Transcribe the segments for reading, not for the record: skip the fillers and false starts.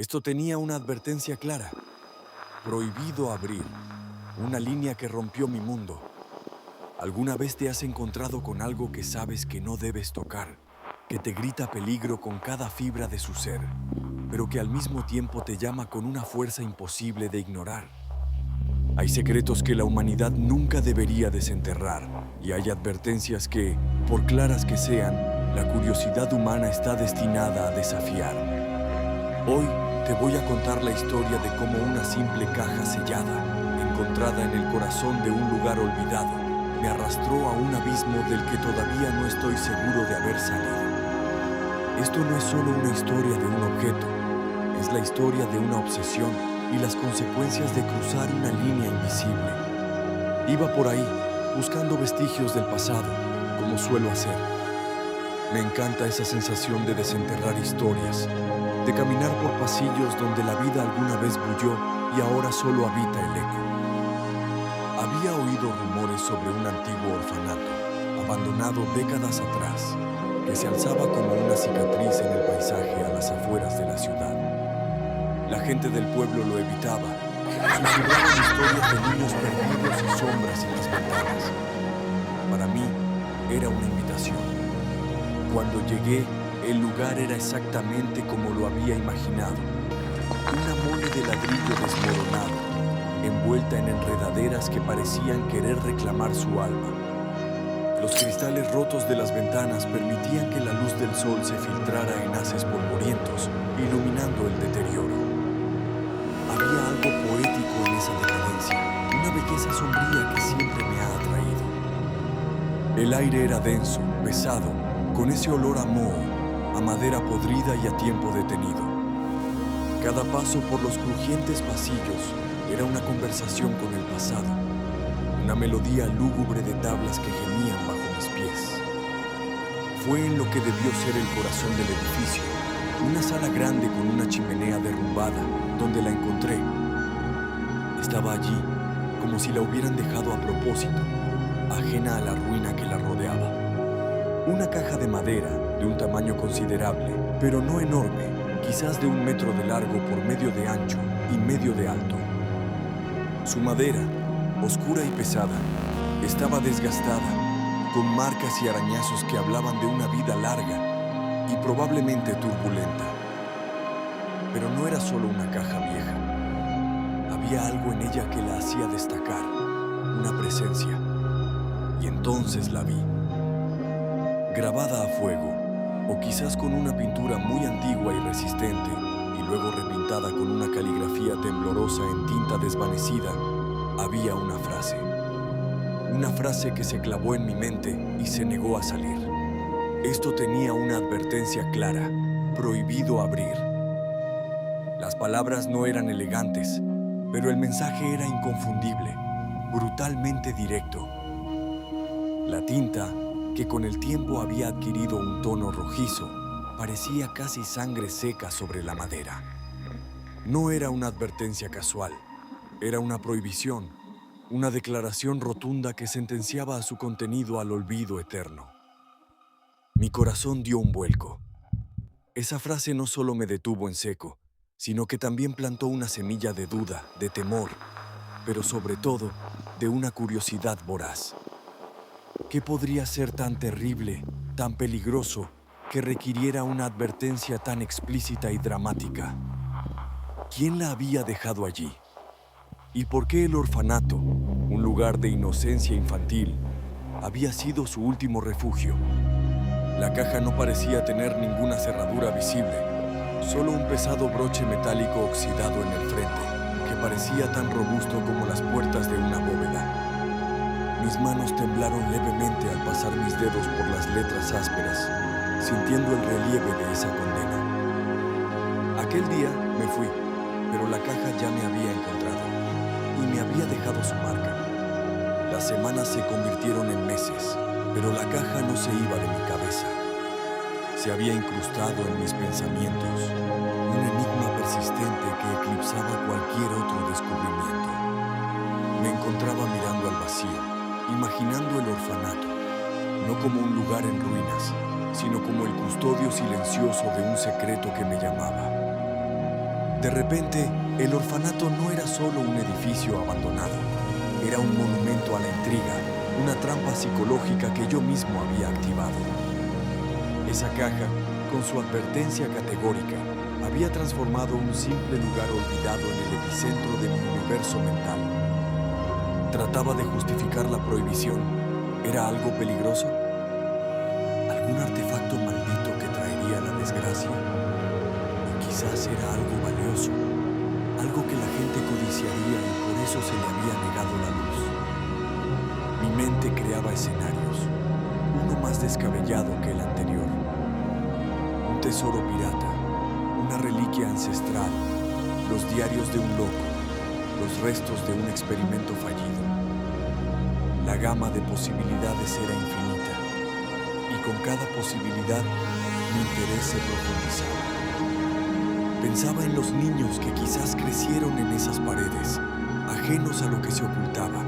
Esto tenía una advertencia clara: prohibido abrir, una línea que rompió mi mundo. ¿Alguna vez te has encontrado con algo que sabes que no debes tocar, que te grita peligro con cada fibra de su ser, pero que al mismo tiempo te llama con una fuerza imposible de ignorar? Hay secretos que la humanidad nunca debería desenterrar, y hay advertencias que, por claras que sean, la curiosidad humana está destinada a desafiar. Hoy te voy a contar la historia de cómo una simple caja sellada, encontrada en el corazón de un lugar olvidado, me arrastró a un abismo del que todavía no estoy seguro de haber salido. Esto no es solo una historia de un objeto, es la historia de una obsesión y las consecuencias de cruzar una línea invisible. Iba por ahí, buscando vestigios del pasado, como suelo hacer. Me encanta esa sensación de desenterrar historias, de caminar por pasillos donde la vida alguna vez bulló y ahora solo habita el eco. Había oído rumores sobre un antiguo orfanato, abandonado décadas atrás, que se alzaba como una cicatriz en el paisaje a las afueras de la ciudad. La gente del pueblo lo evitaba, susurraban historias de niños perdidos y sombras en las ventanas. Para mí, era una invitación. Cuando llegué, el lugar era exactamente como lo había imaginado. Una mole de ladrillo desmoronado, envuelta en enredaderas que parecían querer reclamar su alma. Los cristales rotos de las ventanas permitían que la luz del sol se filtrara en haces polvorientos, iluminando el deterioro. Había algo poético en esa decadencia, una belleza sombría que siempre me ha atraído. El aire era denso, pesado, con ese olor a moho, a madera podrida y a tiempo detenido. Cada paso por los crujientes pasillos era una conversación con el pasado, una melodía lúgubre de tablas que gemían bajo mis pies. Fue en lo que debió ser el corazón del edificio, una sala grande con una chimenea derrumbada, donde la encontré. Estaba allí, como si la hubieran dejado a propósito, ajena a la ruina que la rodeaba. Una caja de madera, de un tamaño considerable, pero no enorme, quizás de 1 metro de largo por medio de ancho y medio de alto. Su madera, oscura y pesada, estaba desgastada, con marcas y arañazos que hablaban de una vida larga y probablemente turbulenta. Pero no era solo una caja vieja. Había algo en ella que la hacía destacar, una presencia. Y entonces la vi. Grabada a fuego, o quizás con una pintura muy antigua y resistente, y luego repintada con una caligrafía temblorosa en tinta desvanecida, había una frase. Una frase que se clavó en mi mente y se negó a salir. Esto tenía una advertencia clara: prohibido abrir. Las palabras no eran elegantes, pero el mensaje era inconfundible, brutalmente directo. La tinta, que con el tiempo había adquirido un tono rojizo, parecía casi sangre seca sobre la madera. No era una advertencia casual, era una prohibición, una declaración rotunda que sentenciaba a su contenido al olvido eterno. Mi corazón dio un vuelco. Esa frase no solo me detuvo en seco, sino que también plantó una semilla de duda, de temor, pero sobre todo, de una curiosidad voraz. ¿Qué podría ser tan terrible, tan peligroso, que requiriera una advertencia tan explícita y dramática? ¿Quién la había dejado allí? ¿Y por qué el orfanato, un lugar de inocencia infantil, había sido su último refugio? La caja no parecía tener ninguna cerradura visible, solo un pesado broche metálico oxidado en el frente, que parecía tan robusto como las puertas de una bóveda. Mis manos temblaron levemente al pasar mis dedos por las letras ásperas, sintiendo el relieve de esa condena. Aquel día me fui, pero la caja ya me había encontrado y me había dejado su marca. Las semanas se convirtieron en meses, pero la caja no se iba de mi cabeza. Se había incrustado en mis pensamientos, un enigma persistente que eclipsaba cualquier otro descubrimiento. Me encontraba mirando al vacío, imaginando el orfanato, no como un lugar en ruinas, sino como el custodio silencioso de un secreto que me llamaba. De repente, el orfanato no era solo un edificio abandonado. Era un monumento a la intriga, una trampa psicológica que yo mismo había activado. Esa caja, con su advertencia categórica, había transformado un simple lugar olvidado en el epicentro de mi universo mental. Trataba de justificar la prohibición. ¿Era algo peligroso? ¿Algún artefacto maldito que traería la desgracia? ¿O quizás era algo valioso? Algo que la gente codiciaría y por eso se le había negado la luz. Mi mente creaba escenarios, uno más descabellado que el anterior. Un tesoro pirata, una reliquia ancestral, los diarios de un loco, los restos de un experimento fallido. La gama de posibilidades era infinita, y con cada posibilidad mi interés se profundizaba. Pensaba en los niños que quizás crecieron en esas paredes, ajenos a lo que se ocultaba.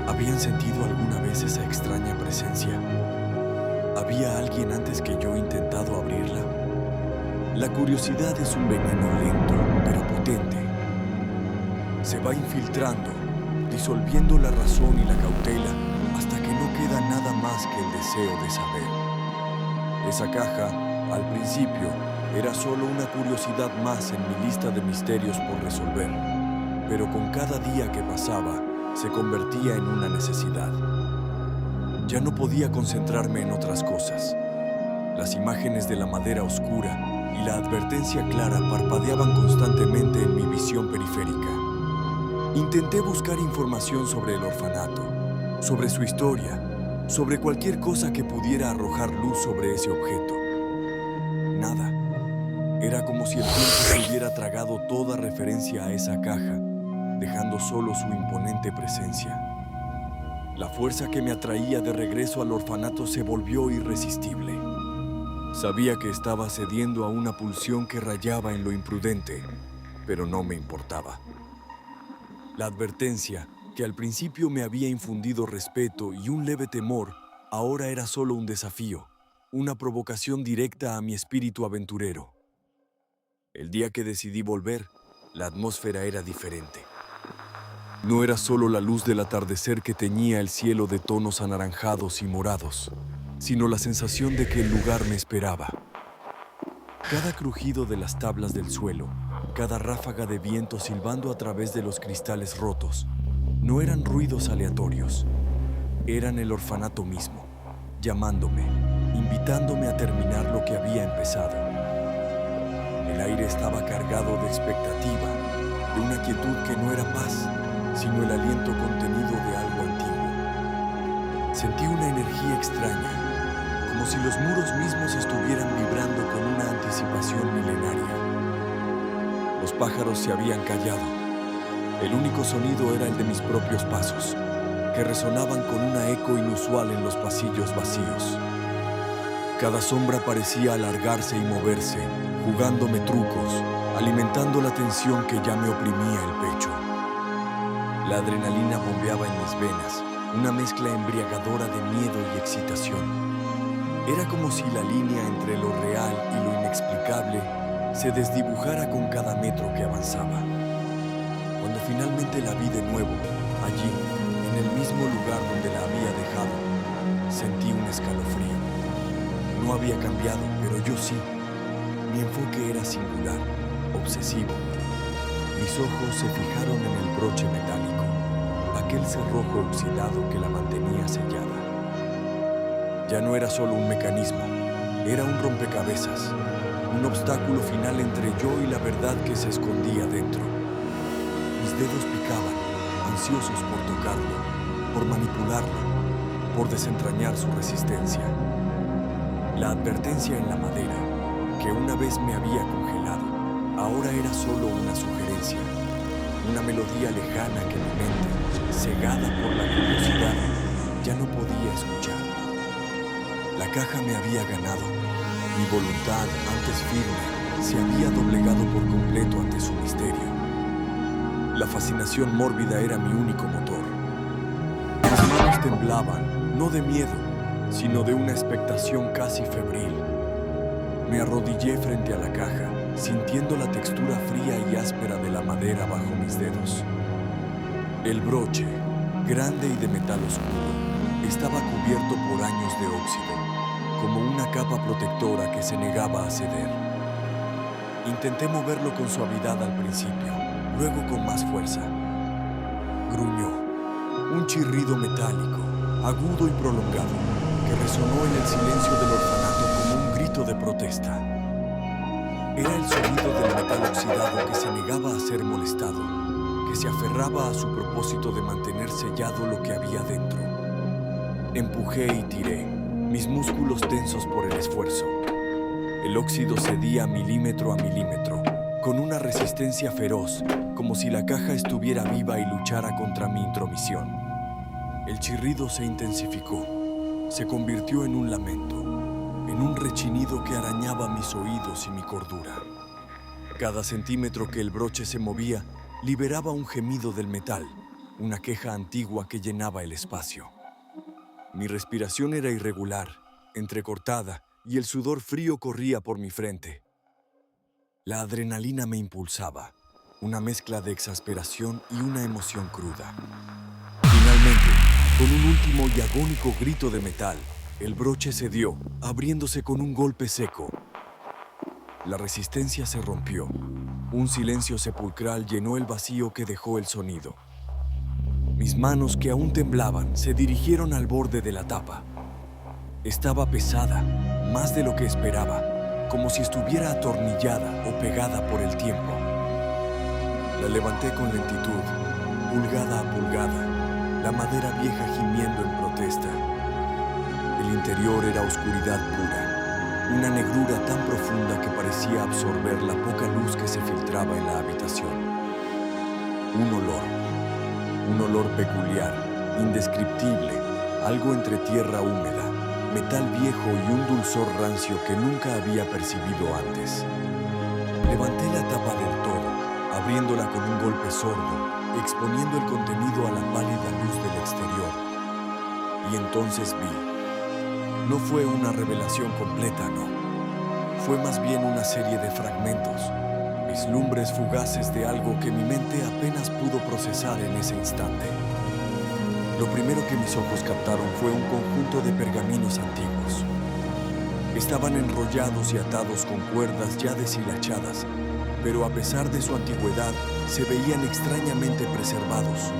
¿Habían sentido alguna vez esa extraña presencia? ¿Había alguien antes que yo intentado abrirla? La curiosidad es un veneno lento, pero potente. Se va infiltrando, disolviendo la razón y la cautela, hasta que no queda nada más que el deseo de saber. Esa caja, al principio, era solo una curiosidad más en mi lista de misterios por resolver, pero con cada día que pasaba, se convertía en una necesidad. Ya no podía concentrarme en otras cosas. Las imágenes de la madera oscura y la advertencia clara parpadeaban constantemente en mi visión periférica. Intenté buscar información sobre el orfanato, sobre su historia, sobre cualquier cosa que pudiera arrojar luz sobre ese objeto. Nada. Era como si el tiempo se hubiera tragado toda referencia a esa caja, dejando solo su imponente presencia. La fuerza que me atraía de regreso al orfanato se volvió irresistible. Sabía que estaba cediendo a una pulsión que rayaba en lo imprudente, pero no me importaba. La advertencia, que al principio me había infundido respeto y un leve temor, ahora era solo un desafío, una provocación directa a mi espíritu aventurero. El día que decidí volver, la atmósfera era diferente. No era solo la luz del atardecer que teñía el cielo de tonos anaranjados y morados, sino la sensación de que el lugar me esperaba. Cada crujido de las tablas del suelo, cada ráfaga de viento silbando a través de los cristales rotos, no eran ruidos aleatorios. Eran el orfanato mismo, llamándome, invitándome a terminar lo que había empezado. El aire estaba cargado de expectativa, de una quietud que no era paz, sino el aliento contenido de algo antiguo. Sentí una energía extraña, como si los muros mismos estuvieran vibrando con una anticipación milenaria. Los pájaros se habían callado. El único sonido era el de mis propios pasos, que resonaban con una eco inusual en los pasillos vacíos. Cada sombra parecía alargarse y moverse, jugándome trucos, alimentando la tensión que ya me oprimía el pecho. La adrenalina bombeaba en mis venas, una mezcla embriagadora de miedo y excitación. Era como si la línea entre lo real y lo inexplicable se desdibujara con cada metro que avanzaba. Cuando finalmente la vi de nuevo, allí, en el mismo lugar donde la había dejado, sentí un escalofrío. No había cambiado, pero yo sí. Mi enfoque era singular, obsesivo. Mis ojos se fijaron en el broche metálico, aquel cerrojo oxidado que la mantenía sellada. Ya no era solo un mecanismo, era un rompecabezas, un obstáculo final entre yo y la verdad que se escondía dentro. Mis dedos picaban, ansiosos por tocarlo, por manipularlo, por desentrañar su resistencia. La advertencia en la madera, que una vez me había congelado, ahora era solo una sugerencia, una melodía lejana que mi mente, cegada por la curiosidad, ya no podía escuchar. La caja me había ganado. Mi voluntad, antes firme, se había doblegado por completo ante su misterio. La fascinación mórbida era mi único motor. Mis manos temblaban, no de miedo, sino de una expectación casi febril. Me arrodillé frente a la caja, sintiendo la textura fría y áspera de la madera bajo mis dedos. El broche, grande y de metal oscuro, estaba cubierto por años de óxido, como una capa protectora que se negaba a ceder. Intenté moverlo con suavidad al principio, luego con más fuerza. Gruñó, un chirrido metálico, agudo y prolongado, que resonó en el silencio del orfanato como un grito de protesta. Era el sonido del metal oxidado que se negaba a ser molestado, que se aferraba a su propósito de mantener sellado lo que había dentro. Empujé y tiré, mis músculos tensos por el esfuerzo. El óxido cedía milímetro a milímetro, con una resistencia feroz, como si la caja estuviera viva y luchara contra mi intromisión. El chirrido se intensificó, se convirtió en un lamento, en un rechinido que arañaba mis oídos y mi cordura. Cada centímetro que el broche se movía, liberaba un gemido del metal, una queja antigua que llenaba el espacio. Mi respiración era irregular, entrecortada, y el sudor frío corría por mi frente. La adrenalina me impulsaba, una mezcla de exasperación y una emoción cruda. Finalmente, con un último y agónico grito de metal, el broche cedió, abriéndose con un golpe seco. La resistencia se rompió. Un silencio sepulcral llenó el vacío que dejó el sonido. Mis manos, que aún temblaban, se dirigieron al borde de la tapa. Estaba pesada, más de lo que esperaba, como si estuviera atornillada o pegada por el tiempo. La levanté con lentitud, pulgada a pulgada, la madera vieja gimiendo en protesta. El interior era oscuridad pura, una negrura tan profunda que parecía absorber la poca luz que se filtraba en la habitación. Un olor peculiar, indescriptible, algo entre tierra húmeda, metal viejo y un dulzor rancio que nunca había percibido antes. Levanté la tapa del todo, abriéndola con un golpe sordo, exponiendo el contenido a la pálida luz del exterior. Y entonces vi. No fue una revelación completa, no. Fue más bien una serie de fragmentos, vislumbres fugaces de algo que mi mente apenas pudo procesar en ese instante. Lo primero que mis ojos captaron fue un conjunto de pergaminos antiguos. Estaban enrollados y atados con cuerdas ya deshilachadas, pero a pesar de su antigüedad, se veían extrañamente preservados.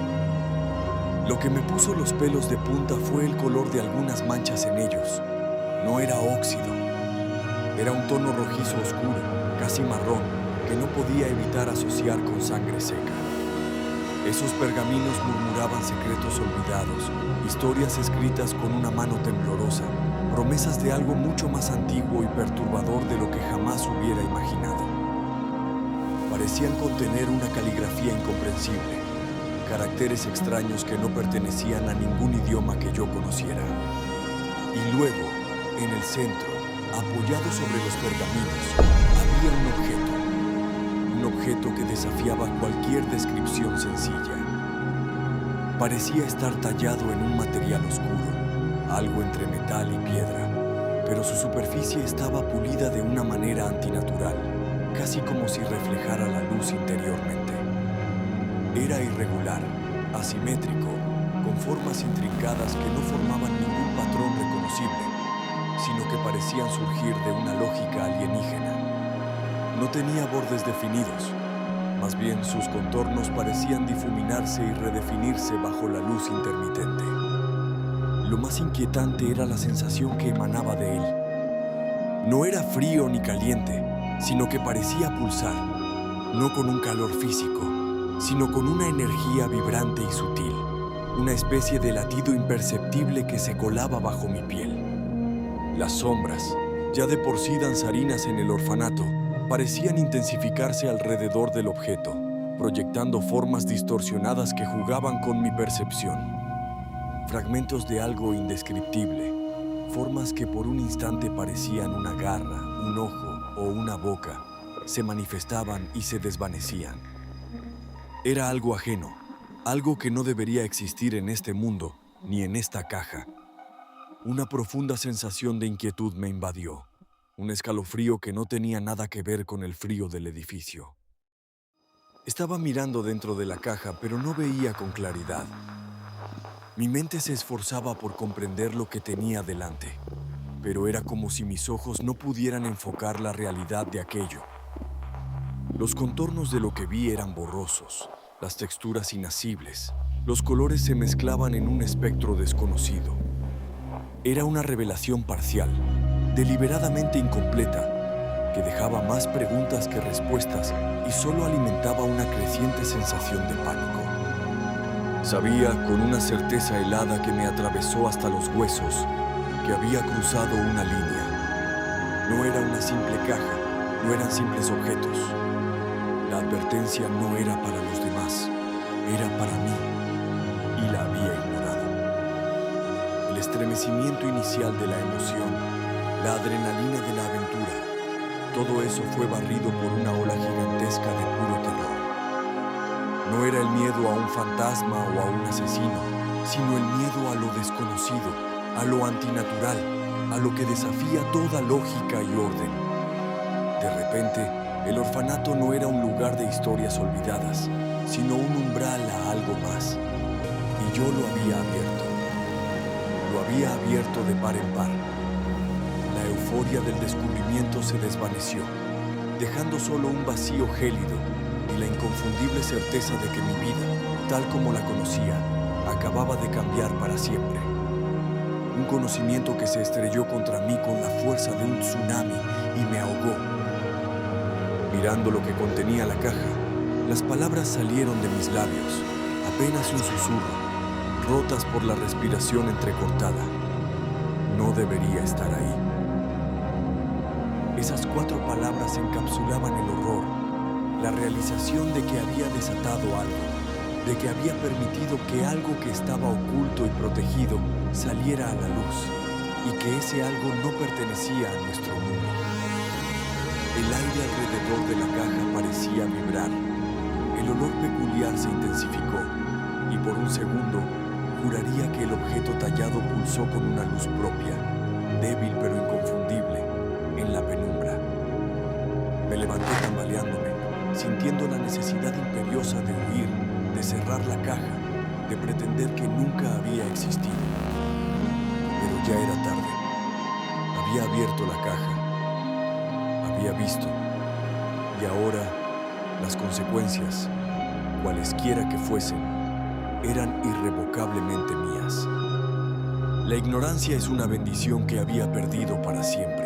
Lo que me puso los pelos de punta fue el color de algunas manchas en ellos. No era óxido. Era un tono rojizo oscuro, casi marrón, que no podía evitar asociar con sangre seca. Esos pergaminos murmuraban secretos olvidados, historias escritas con una mano temblorosa, promesas de algo mucho más antiguo y perturbador de lo que jamás hubiera imaginado. Parecían contener una caligrafía incomprensible, caracteres extraños que no pertenecían a ningún idioma que yo conociera. Y luego, en el centro, apoyado sobre los pergaminos, había un objeto que desafiaba cualquier descripción sencilla. Parecía estar tallado en un material oscuro, algo entre metal y piedra, pero su superficie estaba pulida de una manera antinatural, casi como si reflejara la luz interiormente. Era irregular, asimétrico, con formas intrincadas que no formaban ningún patrón reconocible, sino que parecían surgir de una lógica alienígena. No tenía bordes definidos, más bien sus contornos parecían difuminarse y redefinirse bajo la luz intermitente. Lo más inquietante era la sensación que emanaba de él. No era frío ni caliente, sino que parecía pulsar, no con un calor físico, sino con una energía vibrante y sutil, una especie de latido imperceptible que se colaba bajo mi piel. Las sombras, ya de por sí danzarinas en el orfanato, parecían intensificarse alrededor del objeto, proyectando formas distorsionadas que jugaban con mi percepción. Fragmentos de algo indescriptible, formas que por un instante parecían una garra, un ojo o una boca, se manifestaban y se desvanecían. Era algo ajeno, algo que no debería existir en este mundo ni en esta caja. Una profunda sensación de inquietud me invadió. un escalofrío que no tenía nada que ver con el frío del edificio. Estaba mirando dentro de la caja, pero no veía con claridad. Mi mente se esforzaba por comprender lo que tenía delante, pero era como si mis ojos no pudieran enfocar la realidad de aquello. Los contornos de lo que vi eran borrosos, las texturas inasibles, los colores se mezclaban en un espectro desconocido. Era una revelación parcial, deliberadamente incompleta, que dejaba más preguntas que respuestas y solo alimentaba una creciente sensación de pánico. Sabía con una certeza helada que me atravesó hasta los huesos que había cruzado una línea. No era una simple caja, no eran simples objetos. La advertencia no era para los demás, era para mí, y la había ignorado. El estremecimiento inicial de la emoción, la adrenalina de la aventura, todo eso fue barrido por una ola gigantesca de puro terror. No era el miedo a un fantasma o a un asesino, sino el miedo a lo desconocido, a lo antinatural, a lo que desafía toda lógica y orden. De repente, el orfanato no era un lugar de historias olvidadas, sino un umbral a algo más. Y yo lo había abierto. Lo había abierto de par en par. La euforia del descubrimiento se desvaneció, dejando solo un vacío gélido y la inconfundible certeza de que mi vida, tal como la conocía, acababa de cambiar para siempre. Un conocimiento que se estrelló contra mí con la fuerza de un tsunami y me ahogó. Mirando lo que contenía la caja, las palabras salieron de mis labios, apenas un susurro, rotas por la respiración entrecortada. No debería estar ahí. Esas 4 palabras encapsulaban el horror, la realización de que había desatado algo, de que había permitido que algo que estaba oculto y protegido saliera a la luz, y que ese algo no pertenecía a nuestro mundo. El aire alrededor de la caja parecía vibrar, el olor peculiar se intensificó, y por un segundo juraría que el objeto tallado pulsó con una luz propia, débil pero inconfundible, en la penumbra. Me levanté tambaleándome, sintiendo la necesidad imperiosa de huir, de cerrar la caja, de pretender que nunca había existido. Pero ya era tarde. Había abierto la caja, había visto, y ahora las consecuencias, cualesquiera que fuesen, eran irrevocablemente mías. La ignorancia es una bendición que había perdido para siempre.